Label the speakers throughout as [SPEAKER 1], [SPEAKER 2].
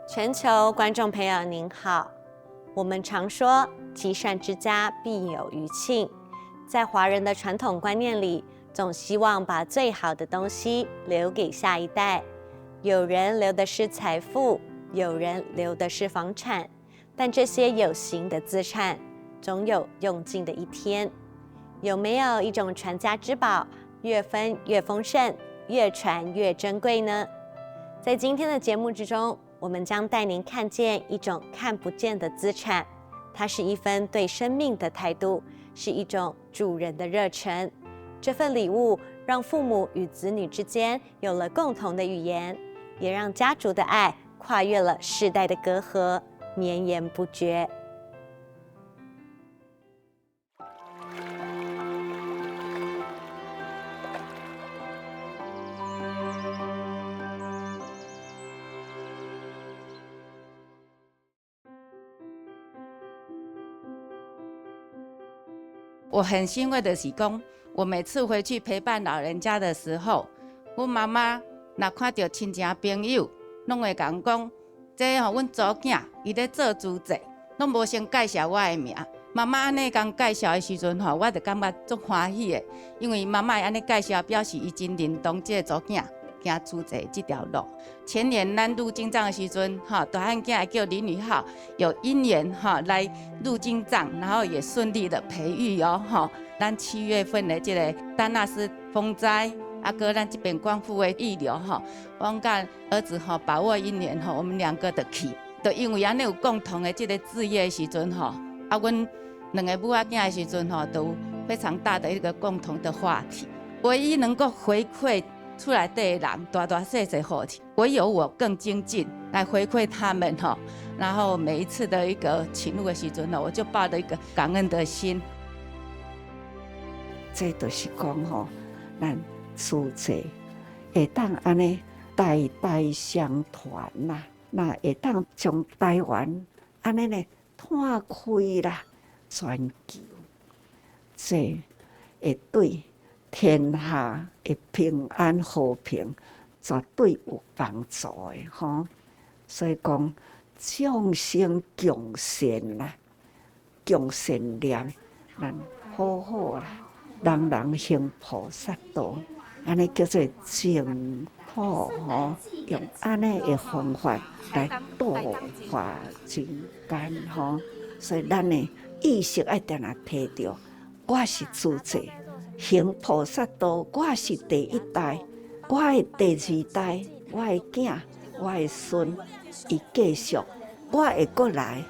[SPEAKER 1] 全球观众朋友您好，我们常说积善之家必有余庆，在华人的传统观念里，总希望把最好的东西留给下一代。有人留的是财富，有人留的是房产，但这些有形的资产总有用尽的一天。有没有一种传家之宝，越分越丰盛，越传越珍贵呢？在今天的节目之中，我们将带您看见一种看不见的资产，它是一份对生命的态度，是一种助人的热忱。这份礼物让父母与子女之间有了共同的语言，也让家族的爱跨越了世代的隔阂，绵延不绝。
[SPEAKER 2] 我很欣慰的是讲，我每次回去陪伴老人家的时候，我妈妈若看到亲戚朋友，拢会讲讲，这阮祖囝伊咧做主席，拢无先介绍我的名。妈妈安尼讲介绍的时阵我就感觉足欢喜的，因为妈妈安尼介绍，表示伊真认同这个祖囝行主席这条路。前年咱入京藏的时阵，大汉囝会叫林宇浩，有因缘来入京藏，然后也顺利的培育哦。咱7月份的这个丹纳斯风灾，搁咱这边光复的预留我甲儿子把握因缘我们2个的去，就因为安尼有共同的这个志业的时阵阮2个母仔囝的时阵都有非常大的一个共同的话题，唯一能够回馈出来的人大大小小好题，唯有我更精进来回馈他们然后每一次的一个请入的时阵我就抱着一个感恩的心。
[SPEAKER 3] 这就是讲咱主席会当安尼代代相传啦，那会当将台湾安尼呢拓开啦，全球，这会对天下的平安和平绝对有帮助的所以讲众生共善啦，共善念，咱好好啦，人人行菩萨道，安尼叫做净土用安尼的方法来度化人间所以咱的意识要定定提着，我是主席。行菩萨道，我是第一代，我的第2代，我的囝，我的孙，伊继续，我会过来，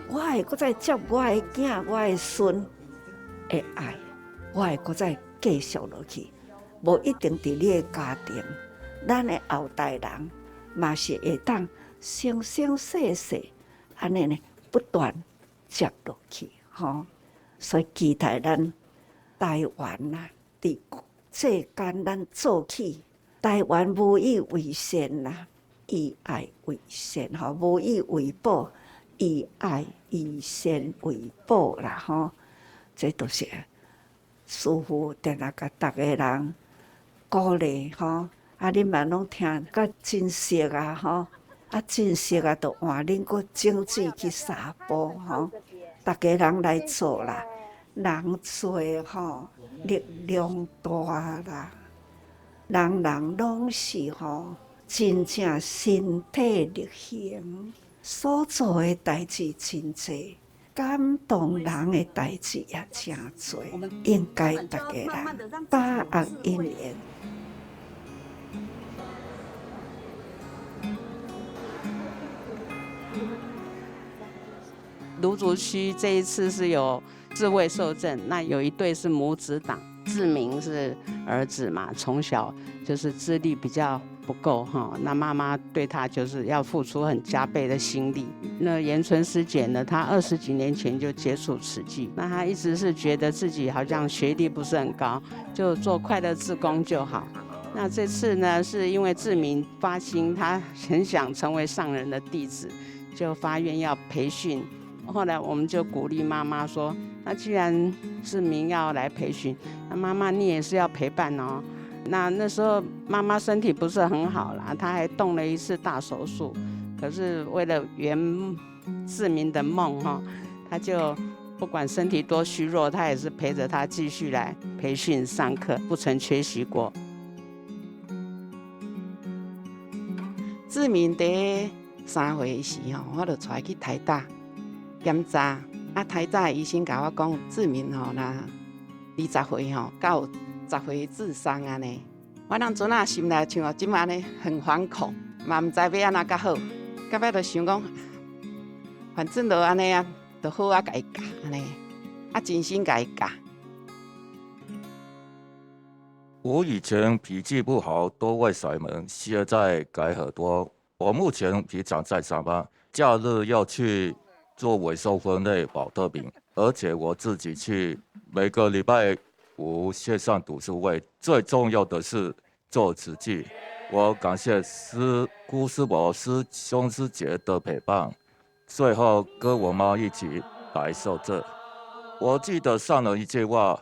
[SPEAKER 3] 我会搁再接我的囝，我的孙的爱，我会搁再继续落去。无一定伫你的家庭，咱的后代人嘛是会当生生世世安尼呢不断接落去所以期待咱台湾伫世间咱做起，台湾无以为先以爱为先无以为报，以爱以先为报啦这都是师父定定甲逐个人鼓励恁嘛拢听甲真实真实就换恁搁种子去撒播逐个人来做啦，人多力量大啦，人人拢是真正身体力行，所做的代志真多，感动人的代志也真多，应该逐个人把握因缘。
[SPEAKER 4] 芦竹区这一次是有智慧受证，那有一对是母子档，志明是儿子嘛，从小就是智力比较不够那妈妈对他就是要付出很加倍的心力。那延纯师姐呢，她20几年前就接触慈济，那她一直是觉得自己好像学历不是很高，就做快乐志工就好。那这次呢，是因为志明发心，他很想成为上人的弟子，就发愿要培训。后来我们就鼓励妈妈说，那既然志明要来培训，那妈妈你也是要陪伴那时候妈妈身体不是很好啦，她还动了一次大手术，可是为了圆志明的梦哈，他就不管身体多虚弱，他也是陪着他继续来培训上课，不曾缺席过。
[SPEAKER 3] 志明第3岁时吼，我就带去台大检查，台大的医生甲我讲，志明吼，若20岁吼，到10岁智商安尼。我当阵啊心内像即安尼很惶恐，嘛毋知要安怎较好。到尾就想讲，反正就安尼啊，就好啊，甲伊教安尼，真心甲伊教。
[SPEAKER 5] 我以前脾气不好，都外甩门，现在改很多。我目前平常在上班，假日要去做回收分类保特瓶，而且我自己去每个礼拜5线上读书会。最重要的是做慈济。我感谢姑师伯师兄师姐的陪伴，最后跟我妈一起来受证。我记得上人一句话，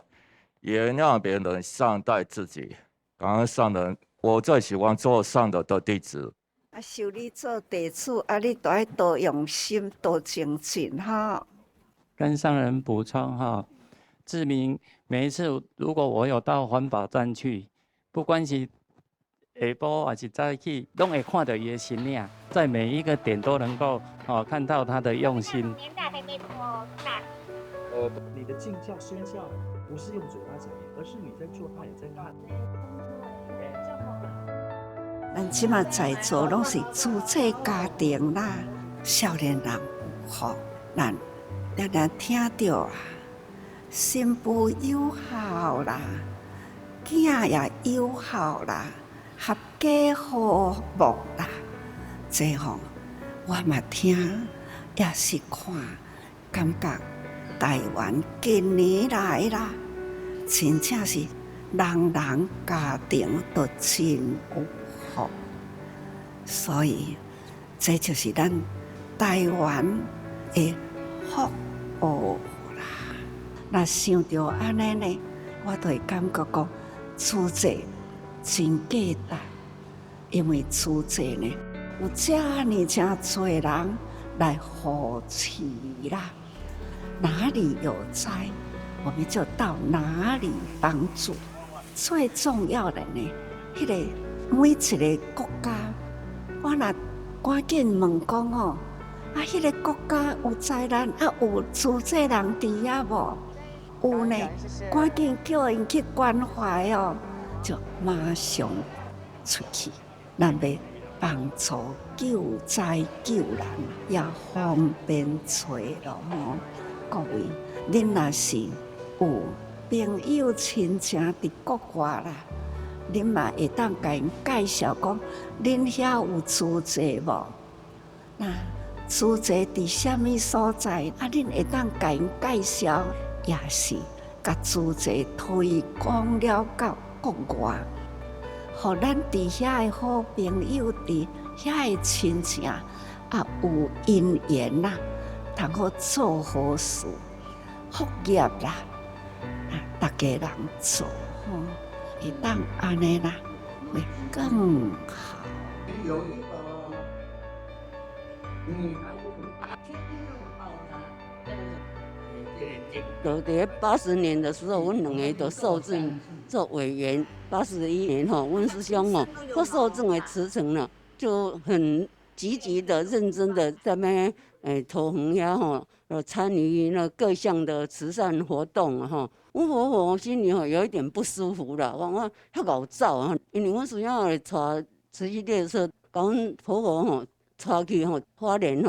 [SPEAKER 5] 也让别人善待自己。感恩上人，我最喜欢做上人的弟子。
[SPEAKER 3] 受你做弟子，你都要多用心、多精进哈。
[SPEAKER 6] 跟上人补充哈，志明每一次如果我有到环保站去，不管是下晡还是早起，都会看到伊的心领，在每一个点都能够看到他的用心。
[SPEAKER 7] 你的敬教身教不是用嘴巴讲，而是你在做，他也在看。
[SPEAKER 3] 咱即马在座拢是自济家庭啦，少年人吼，咱听到啊，新妇友好啦，囝也友好啦，合家和睦啦，这吼我嘛听，也是看，感觉台湾近年来啦，真正是人人家庭都真有福，所以这就是咱台湾的福哦啦。若想到安尼呢，我就会感觉讲，慈济真简单，因为慈济呢有这么多人来扶持啦。哪里有灾，我们就到哪里帮助。最重要的呢，每一个国家，我若赶紧问讲哦，迄个国家有灾难，有慈济人伫遐无？有呢，赶紧叫因去关怀哦，就马上出去，咱要帮助救灾救人，也方便找咯吼。各位，恁若是有朋友亲情伫国外啦，恁嘛会当甲因介绍讲，恁遐有慈济无？那慈济伫什么所在？恁会当甲因介绍，也是甲慈济推广了到国外，互咱伫遐的好朋友，伫遐的亲情有因缘啦。通好做好事，福业啦，大家人做会当安尼啦，会更好。
[SPEAKER 8] 就伫80年的时候，阮两个都受证做委员。81年阮师兄都受证为慈诚了，就很积极的、认真的在那边投园遐参与那各项的慈善活动阮婆婆心里有一点不舒服啦，我遐搞走因为阮师兄会带慈济列车，把阮婆婆带去花莲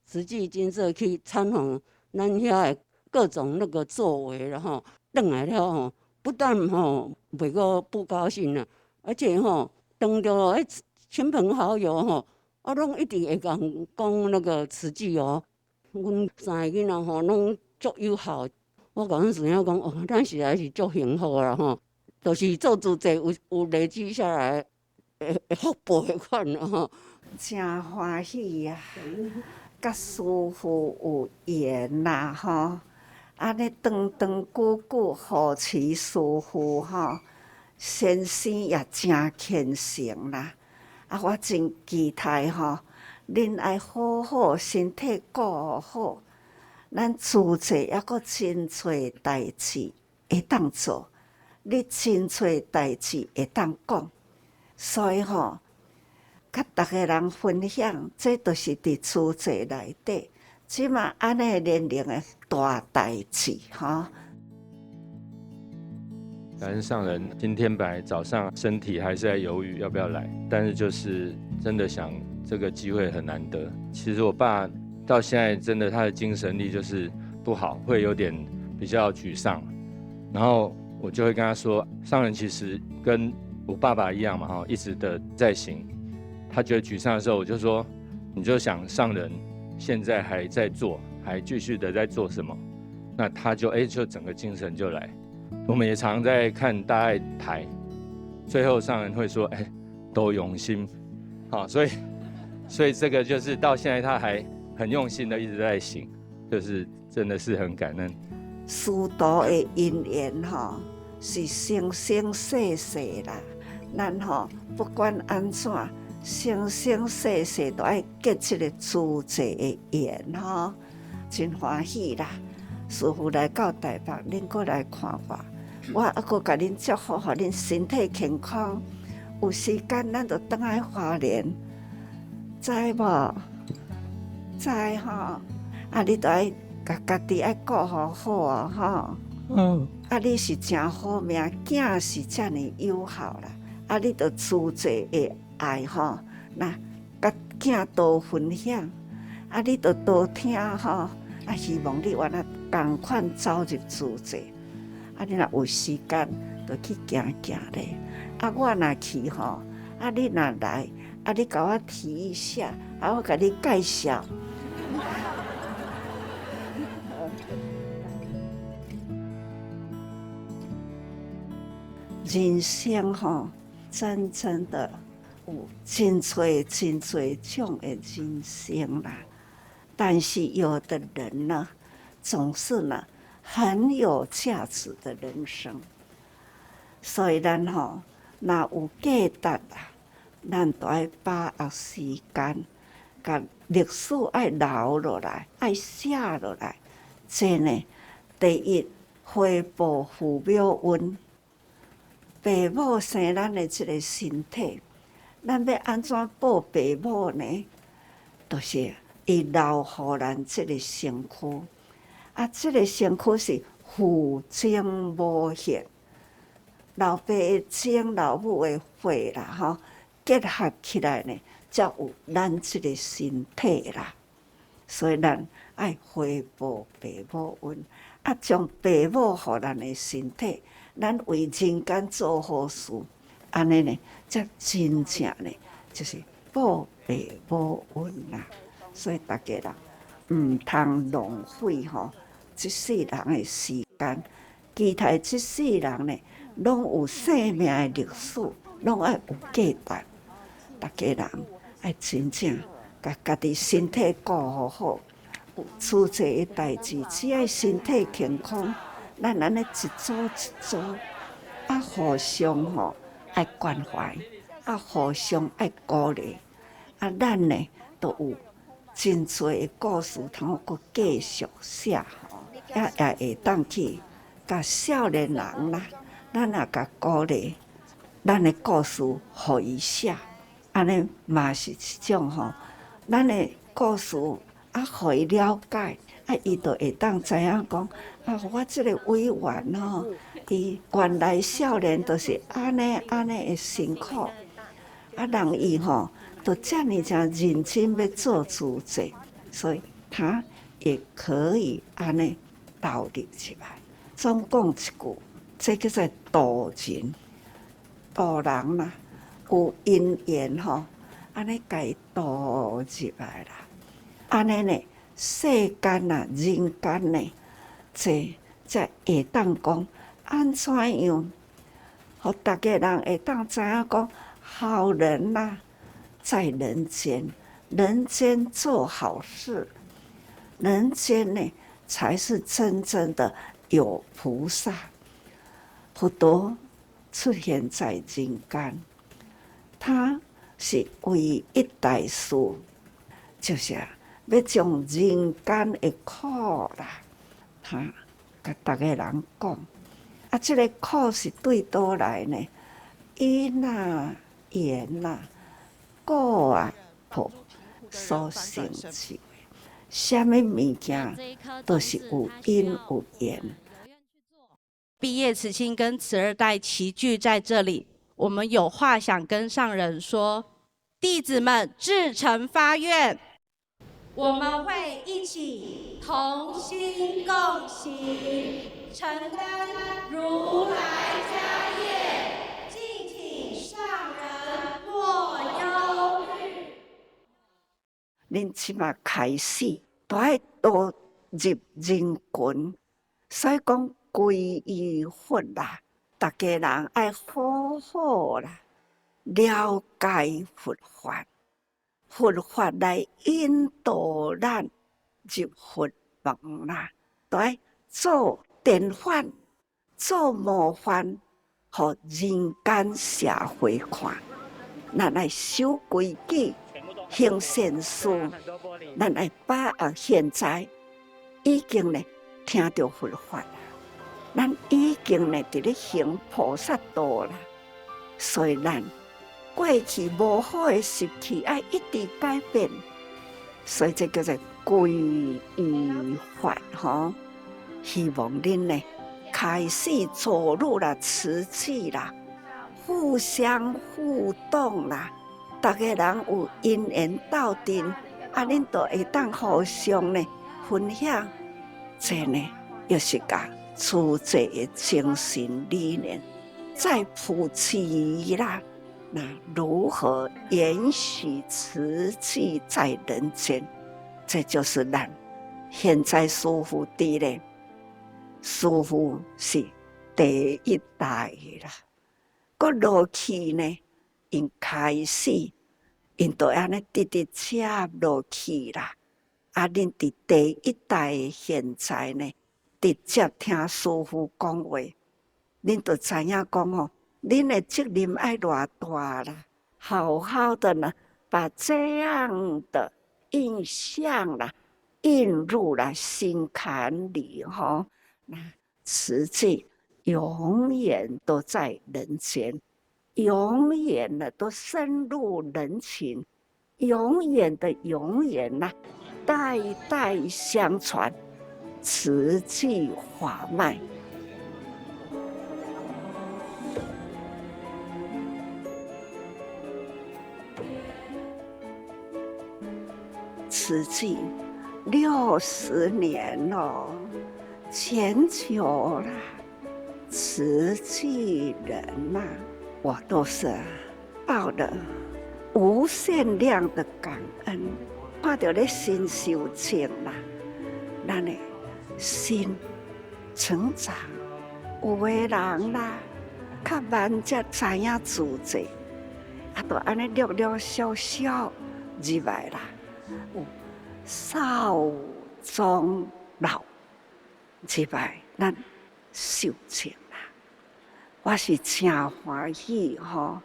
[SPEAKER 8] 慈济金色去参访咱遐的各种那个作为了回来了不但袂个不高兴啦，而且当着亲朋好友拢一直会讲那个慈济阮3个囡仔拢足友好。我甲阮师兄讲咱实在是足幸福啦就是做慈济有累积下来福报的款
[SPEAKER 3] 真欢喜啊！甲师父有缘啦安尼长长久久扶持师父先生也真虔诚啦。我真期待恁爱好好身体顾好，咱厝者抑阁真侪代志会当做，你真侪代志会当讲，所以吼，甲逐个人分享，这都是伫厝者内底，即嘛安尼年龄的大代志吼。
[SPEAKER 9] 感恩上人，今天本来早上身体还是在犹豫要不要来，但是就是真的想这个机会很难得。其实我爸到现在真的他的精神力就是不好，会有点比较沮丧。然后我就会跟他说，上人其实跟我爸爸一样嘛，哈，一直的在行。他觉得沮丧的时候，我就说，你就想上人现在还在做，还继续的在做什么，那他就就整个精神就来。我们也常在看大爱台，最后上人会说，都用心，好，所以这个就是到现在他还很用心的一直在行，就是真的是很感恩。
[SPEAKER 3] 师徒的因缘吼，是生生世世啦，咱吼不管安怎，生生世世都爱结这个诸者的缘吼，真欢喜啦。师父来到台北，恁过来看我阁甲恁祝福，互恁身体健康。有时间咱就倒来花莲，知无？知吼？啊，你都爱甲家己爱顾好好啊，吼。啊，你是真好命，囝是遮尔友好啦。啊，你着慈济的爱吼，那甲囝多分享。啊，你着多听吼。啊，希望你原来同款走入慈济。啊，你若有时间，就去行行咧。啊，我若去吼，啊，你若来，啊，你甲我提一下，啊，我甲你介绍。人生吼，真的有真侪种的人生啦。但是有的人呢，总是呢很有价值的人生。所以咱吼，若有价值啊，咱都爱把握时间，甲历史爱留落来，爱写落来。这呢，第一，回报父母恩。爸母生咱的这个身体，咱要安怎报爸母呢？就是伊留予咱这个身躯，啊，这个身躯是父精母血，老爸的精，老母的血啦，吼，结合起来呢，才有咱这个身体啦。所以咱爱回报爸母恩，啊，将爸母予咱的身体。咱为人间做好事，安尼呢，才真正呢，就是报爸母恩啦。所以大家啦，唔通浪费吼，这世人的时间。期待这世人呢，拢有生命的历史，拢爱有价值。大家人爱真正甲家己身体顾好，有出济的代志，只要身体健康。咱安尼一组一组，啊，互相吼爱关怀，啊，互相爱鼓励，啊，咱呢都有真侪的故事通阁继续写吼，也会当去甲少年人啦，咱也甲鼓励，咱的故事互伊写，安尼嘛是一种吼，咱的故事啊，互伊了解。啊，伊就会当知影讲，啊，我即个委员吼，伊原来少年都是安尼的辛苦，啊，人伊吼，都遮尔认真要做主者，所以他也可以安尼投入起来。总讲一句，这叫做度人，度人啦，有因缘吼，安尼甲伊度入来啦，安尼呢？世间啊，人间呢，这才会当讲安怎样，互大家人会当知影讲，好人呐，在人间，人间做好事，人间呢才是真正的有菩萨。佛陀出现在人间，他是唯一大师。就是要将人间的苦啦，甲大家人讲。这个苦是对倒来呢？因啊、缘啊、果啊、报所成就的，什么物件都是有因有缘。
[SPEAKER 10] 毕业慈亲跟慈二代齐聚在这里，我们有话想跟上人说。弟子们至诚发愿，我们会一起同心共行，承担如来家业，敬请上人莫忧虑。
[SPEAKER 3] 恁即马开始都爱多入人群，所以讲皈依佛啦，大家人爱好好啦，了解佛法，佛法来引导咱入佛门啦，都爱做典范，做模范，互人间社会看。咱爱守规矩，行善事，咱爱现在已经呢听到佛法啦，咱已经呢伫咧行菩萨道啦，所以咱过去无好的习气要一直改变，所以这叫做皈依法吼。希望恁呢开始走入啦慈济啦，互相互动啦，大家人有因缘斗阵，恁都会当互相呢分享，这呢又是甲慈济的精神理念再普及啦。那如何延续慈济在人间？这就是咱现在师父伫咧，师父是第一代啦。搁落去呢，因开始，因都安尼直直接落去啦。恁伫第一代现在呢，直接听师父讲话，恁就知影讲吼。恁的责任爱偌大啦，好好的呢，把这样的印象啦印入了心坎里哈。那慈济永远都在人间，永远的都深入人情，永远的永远呐，代代相传，慈济法脉。慈济60年了，全球啦，慈济人呐，我都是抱着无限量的感恩，看到咧新修情啦，咱的心成长。有的人啦，较慢才知影自济，都安尼略略小小入来啦。有少中老之外，咱修情啦，我是真欢喜吼。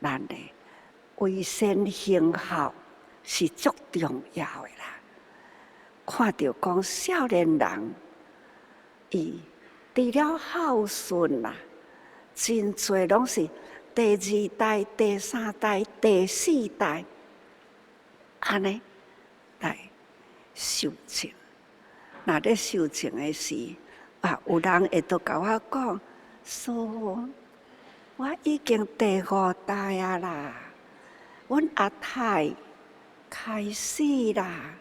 [SPEAKER 3] 咱的为善行孝是足重要的啦。看到讲少年人，伊除了孝顺啦，真侪拢是第2代、第3代、第4代，安尼来修情。那咧修情的时，有人会都甲我讲：师父，我已经第5代啊啦，阮阿太开始啦，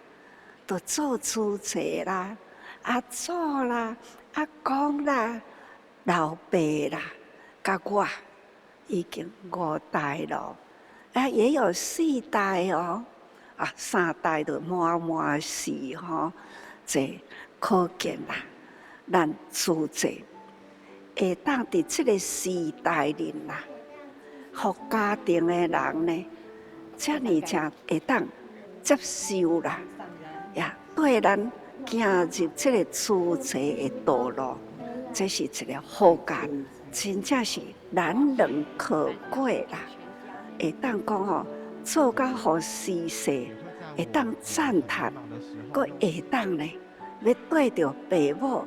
[SPEAKER 3] 就做主持啦，阿祖啦、阿公啦、老爸啦，甲我已经5代了，也有4代哦。3代就满是吼，这可见啦，咱慈济会当伫这个时代里啦，互家庭的人呢，这么才会当接受啦，呀，对咱行入这个慈济的道路，这是一个好感，真正是难能可贵啦，会当讲吼。做甲互施世，会当赞叹，佫会当呢，要对着爸母、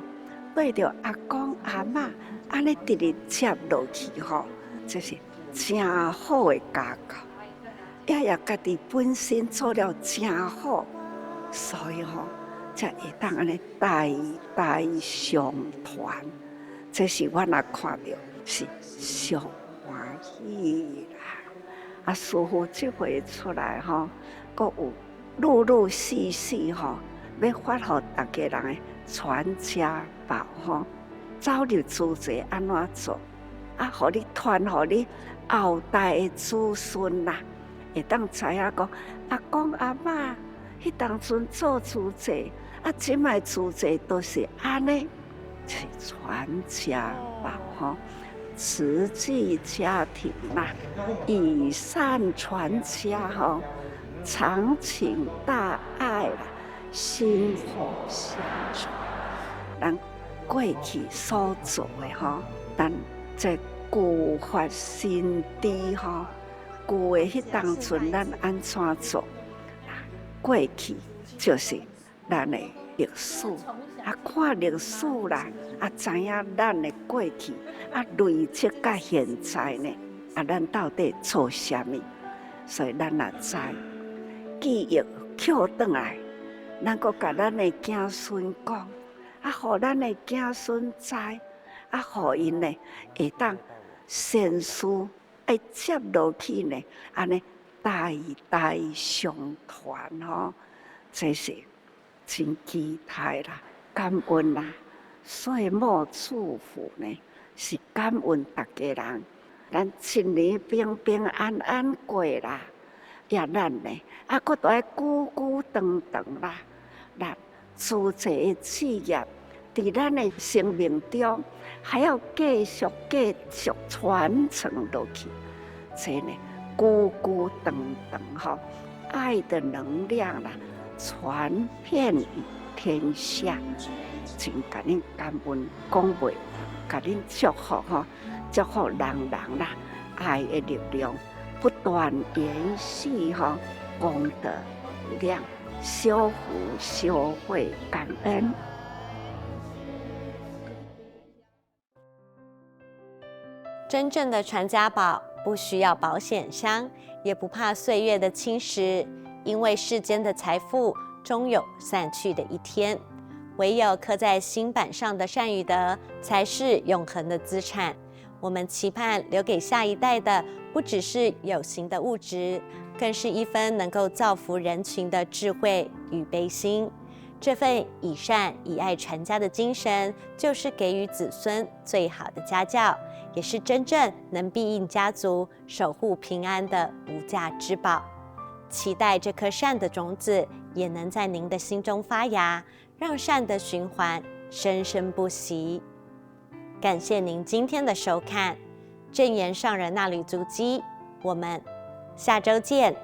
[SPEAKER 3] 对着阿公阿嬷，安尼直直接落去吼，这是真好的家教。也家己本身做了真好，所以吼，才会当安尼代代相传。这是我若看到是上欢喜啦。啊，师父这回出来吼，佫有陆陆续续吼，要发予大家人的传家宝吼，早日资济安怎做？啊，互你传予你后代的子孙啦，会当知影讲阿公阿嬷迄当阵做资济，啊，即卖资济都是安尼，是传家宝吼。慈济家庭啦，以善传家吼，长情大爱啦，薪火相传。咱过去所做的吼，咱这旧法新知吼，旧的迄当阵咱安怎做？过去就是咱的历史。啊，看历史啦，啊，知影咱的过去，啊，累积到现在呢，啊，咱到底做啥物？所以咱也知记忆捡转来，咱阁甲咱的子孙讲，啊，互咱的子孙知，啊，互因呢会当善事会接落去呢，安尼代代相传吼，这是真期待啦。感恩啦，岁末祝福呢，是感恩大家人，咱一年平平安安过啦，也咱呢，啊，佫都要久久长长啦，咱资济的事业，伫咱的生命中，还要继续传承落去，这呢，久久长长吼，爱的能量啦，传遍于天下，真甲恁感恩讲袂，甲恁祝福吼，祝福人人啦，爱的力量不断延续吼，功德力量修福修慧，感恩。
[SPEAKER 1] 真正的传家宝不需要保险箱，也不怕岁月的侵蚀，因为世间的财富终有散去的一天，唯有刻在心板上的善与德，才是永恒的资产。我们期盼留给下一代的，不只是有形的物质，更是一份能够造福人群的智慧与悲心。这份以善以爱传家的精神，就是给予子孙最好的家教，也是真正能庇荫家族、守护平安的无价之宝。期待这颗善的种子也能在您的心中发芽，让善的循环生生不息。感谢您今天的收看，正言上人那履足迹，我们下周见。